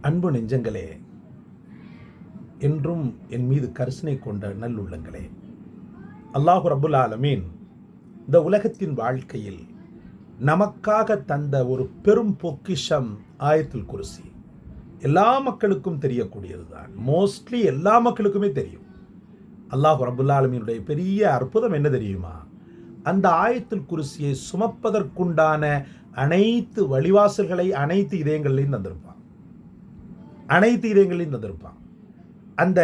அன்பு நெஞ்சங்களே, என்றும் என் மீது கரிசனை கொண்ட நல்லுள்ளங்களே, அல்லாஹு ரப்புல் ஆலமீன் இந்த உலகத்தின் வாழ்க்கையில் நமக்காக தந்த ஒரு பெரும் பொக்கிஷம் ஆயத்துல் குர்சி. எல்லா மக்களுக்கும் தெரியக்கூடியதுதான். மோஸ்ட்லி எல்லா மக்களுக்குமே தெரியும். அல்லாஹு ரப்புல் ஆலமீனுடைய பெரிய அற்புதம் என்ன தெரியுமா? அந்த ஆயத்துல் குர்சியை சுமப்பதற்குண்டான அனைத்து வழிவாசல்களை அனைத்து இதயங்களையும் தந்திருப்பான். அந்த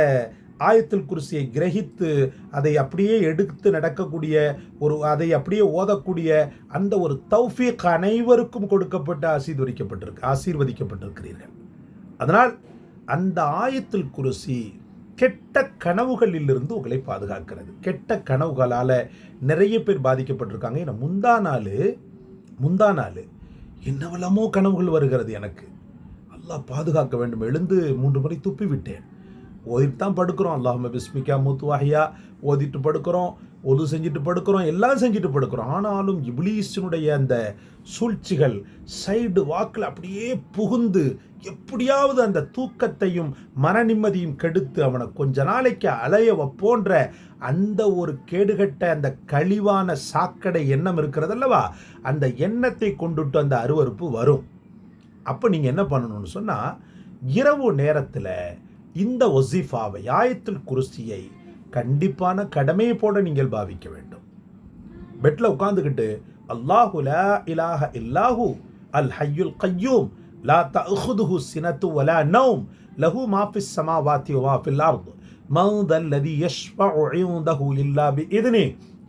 ஆயத்துல் குர்சியை கிரகித்து அதை அப்படியே எடுத்து நடக்கக்கூடிய அதை அப்படியே ஓதக்கூடிய அந்த ஒரு தௌஃபீக் அனைவருக்கும் கொடுக்கப்பட்டு ஆசீர்வதிக்கப்பட்டிருக்கிறீர்கள். அதனால் அந்த ஆயத்துல் குர்சி கெட்ட கனவுகளிலிருந்து உங்களை பாதுகாக்கிறது. கெட்ட கனவுகளால் நிறைய பேர் பாதிக்கப்பட்டிருக்காங்க. ஏன்னா முந்தா நாள் என்னவெல்லாமோ கனவுகள் வருகிறது எனக்கு. அல்லாஹ் பாதுகாக்க வேண்டும். எழுந்து 3 முறை துப்பி விட்டேன். ஓதிட்டு தான் படுக்கிறோம். அல்லாஹும்ம பிஸ்மிகா முத்துவாஹியா ஓதிட்டு படுக்கிறோம், ஒது செஞ்சுட்டு படுக்கிறோம், எல்லாம் செஞ்சுட்டு படுக்கிறோம். ஆனாலும் இப்லீஸினுடைய அந்த சூழ்ச்சிகள் சைடு வாக்கில் அப்படியே புகுந்து எப்படியாவது அந்த தூக்கத்தையும் மன நிம்மதியும் கெடுத்து அவனை கொஞ்ச நாளைக்கு அலைய போன்ற அந்த ஒரு கேடுகட்ட அந்த கழிவான சாக்கடை எண்ணம் இருக்கிறதல்லவா, அந்த எண்ணத்தை கொண்டுட்டு அந்த அருவருப்பு வரும். அப்போ நீங்கள் என்ன பண்ணணும்னு சொன்னால், இரவு நேரத்தில் இந்த வஸீஃபாவை ஆயத்துல் குர்சியை கண்டிப்பான கடமையை போட நீங்கள் பாவிக்க வேண்டும். பெட்டில் உட்காந்துக்கிட்டு அல்லாஹு லா இலாஹ இல்லாஹு அல் ஹய்யுல் கய்யூம் லா தஅஹுதுஹு சினத்து வலா நௌம் லஹு மா ஃபிஸ் ஸமாவாத்தி வ மா ஃபில் அர்த் மன் தல்லதி யஷ்ஃபஉ இன்தஹு இல்லா பிஇذنஹி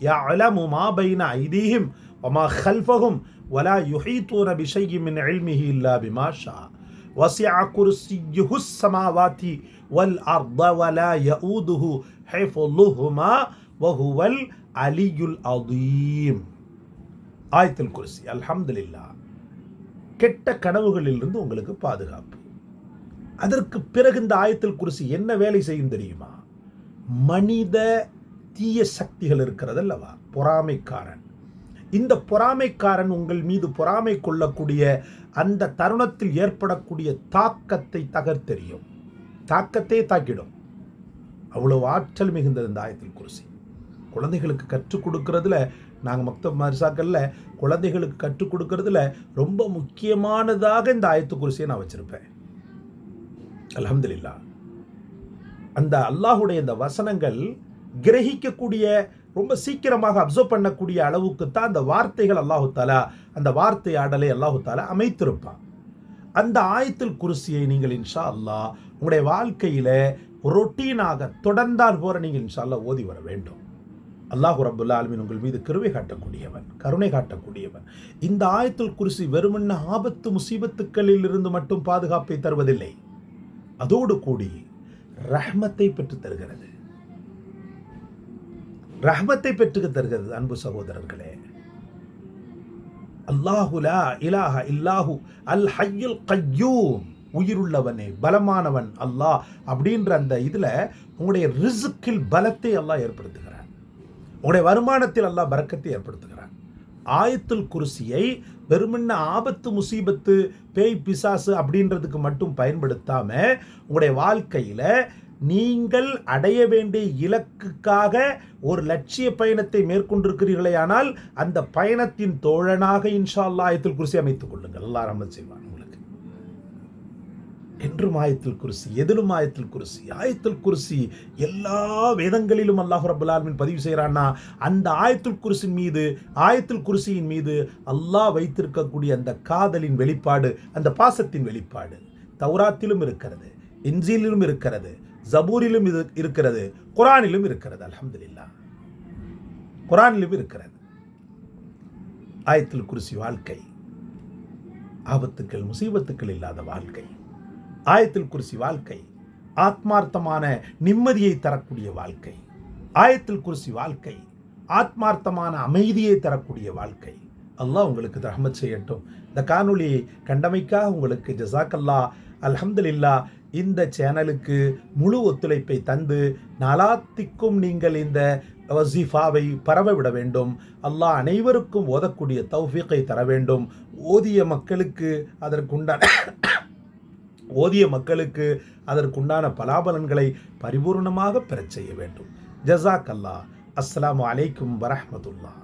யஅலமு மா பைன ஐதீஹிம் வ மா கல்ஃபஹும் வலா யுஹீதூன பிஷைஇன் மின் இல்மிஹி இல்லா பிமா ஷா வஸிஅ குர்சிய்யுஹு ஸமாவாத்தி வல் அர்த வலா யஊதுஹு ஹிஃபுலுஹுமா வஹுவல் அலியுல் அதீம். ஆயத்துல் குர்சி. அல்ஹம்துலில்லாஹ். கெட்ட கனவுகளிலிருந்து உங்களுக்கு பாதுகாப்பு. அதற்கு பிறகு இந்த ஆயத்துல் குர்சி என்ன வேலை செய்யும் தெரியுமா? மனித தீய சக்திகள் இருக்கிறதல்லவா, பொறாமைக்காரன். இந்த பொறாமைக்காரன் உங்கள் மீது பொறாமை கொள்ளக்கூடிய அந்த தருணத்தில் ஏற்படக்கூடிய தாக்கத்தை தகர்த்தெறியும். தாக்கத்தை தாக்கிடும். அவ்வளவு ஆற்றல் மிகுந்தது இந்த ஆயத்துல் குர்சி. குழந்தைகளுக்கு கற்றுக் கொடுக்கறதுல, நாங்கள் மக்தப் மதரசாக்கள்ல குழந்தைகளுக்கு கற்றுக் கொடுக்கறதுல ரொம்ப முக்கியமானதாக இந்த ஆயத்துல் குர்சியை நான் வச்சிருப்பேன். அல்ஹம்துலில்லாஹ். அந்த அல்லாஹுடைய இந்த வசனங்கள் கிரகிக்கக்கூடிய, ரொம்ப சீக்கிரமாக அப்சர்வ் பண்ணக்கூடிய அளவுக்கு தான் அந்த வார்த்தைகள் அல்லாஹு தாலா, அந்த வார்த்தை ஆடலை அல்லாஹு தாலா அமைத்திருப்பான். அந்த ஆயத்துல் குர்சியை நீங்கள் இன்ஷா அல்லாஹ் உங்களுடைய வாழ்க்கையில ரொட்டீனாக தொடர்ந்தால் போற நீங்கள் இன்ஷா அல்லாஹ் ஓதி வர வேண்டும். அல்லாஹு ரப்புல் ஆலமீன் உங்கள் மீது கிருபை காட்டக்கூடியவன், கருணை காட்டக்கூடியவன். இந்த ஆயத்துல் குர்சி வெறுமன்ன ஆபத்து முசீபத்துக்களில் இருந்து மட்டும் பாதுகாப்பை தருவதில்லை, அதோடு கூடி ரஹ்மத்தை பெற்று தருகிறது. ரஹ்மத்தை பெற்று தருகிறது. அன்பு சகோதரர்களே, அல்லாஹு லா இலாஹ இல்லாஹு அல் ஹய்யுல் கய்யூம், உயிருள்ளவனே பலமானவன் அல்லாஹ் அப்படின்ற அந்த இதில் உங்களுடைய ரிஸ்கில் பலத்தை அல்லாஹ் ஏற்படுத்துகிறான். உங்களுடைய வருமானத்தில் அல்லாஹ் பரக்கத்தை ஏற்படுத்துகிறான். ஆயத்துல் குர்சியை வெறுமன்ன ஆபத்து முசீபத்து பேய் பிசாசு அப்படின்றதுக்கு மட்டும் பயன்படுத்தாம உங்களுடைய வாழ்க்கையில நீங்கள் அடைய வேண்டிய இலக்குக்காக ஒரு லட்சிய பயணத்தை மேற்கொண்டிருக்கிறீர்களே, ஆனால் அந்த பயணத்தின் தோழனாக இன்ஷா அல்லாஹ் ஆயத்துல் குர்சி அமைத்துக் கொள்ளுங்கள். அல்லாஹ் ரஹ்மத் செய்வான் உங்களுக்கு. என்றும் ஆயத்துல் குர்சி, எதிலும் ஆயத்துல் குர்சி. ஆயத்துல் குர்சி எல்லா வேதங்களிலும் அல்லாஹ் ரப்பல் ஆலமீன் பதிவு செய்கிறான்னா, அந்த ஆயத்துல் குர்சியின் மீது அல்லாஹ் வைத்திருக்கக்கூடிய அந்த காதலின் வெளிப்பாடு, அந்த பாசத்தின் வெளிப்பாடு தௌராத்திலும் இருக்கிறது, இன்ஜீலிலும் இருக்கிறது, ஜபூரிலும் இருக்கிறது, குர்ஆனிலும் இருக்கிறது. அல்ஹம்துலில்லாஹ். குர்ஆனிலும் இருக்கிறது. ஆயத்துல் குர்சி வாழ்க்கை, ஆபத்துக்கள் முசீபத்துக்கள் இல்லாத வாழ்க்கை. ஆயத்துல் குர்சி வாழ்க்கை ஆத்மார்த்தமான நிம்மதியை தரக்கூடிய வாழ்க்கை. ஆயத்துல் குர்சி வாழ்க்கை ஆத்மார்த்தமான அமைதியை தரக்கூடிய வாழ்க்கை. அல்லாஹ் உங்களுக்கு ரஹ்மத் செய்யட்டும். இந்த காணொளியை கண்டமைக்காக உங்களுக்கு ஜஸாக்கல்லாஹ். அல்ஹம்துலில்லாஹ். இந்த சேனலுக்கு முழு ஒத்துழைப்பை தந்து நாளாத்திக்கும் நீங்கள் இந்த வஸீஃபாவை பரவ விட வேண்டும். அல்லாஹ் அனைவருக்கும் ஓதக்கூடிய தௌஃபீக்கை தர வேண்டும். ஓதிய மக்களுக்கு அதற்குண்டான ஓதிய மக்களுக்கு அதற்குண்டான பலாபலன்களை பரிபூர்ணமாக பெறச் செய்ய வேண்டும். ஜஸாக் அல்லாஹ். அஸ்ஸலாமு அலைக்கும் வரஹ்மத்துல்லாஹ்.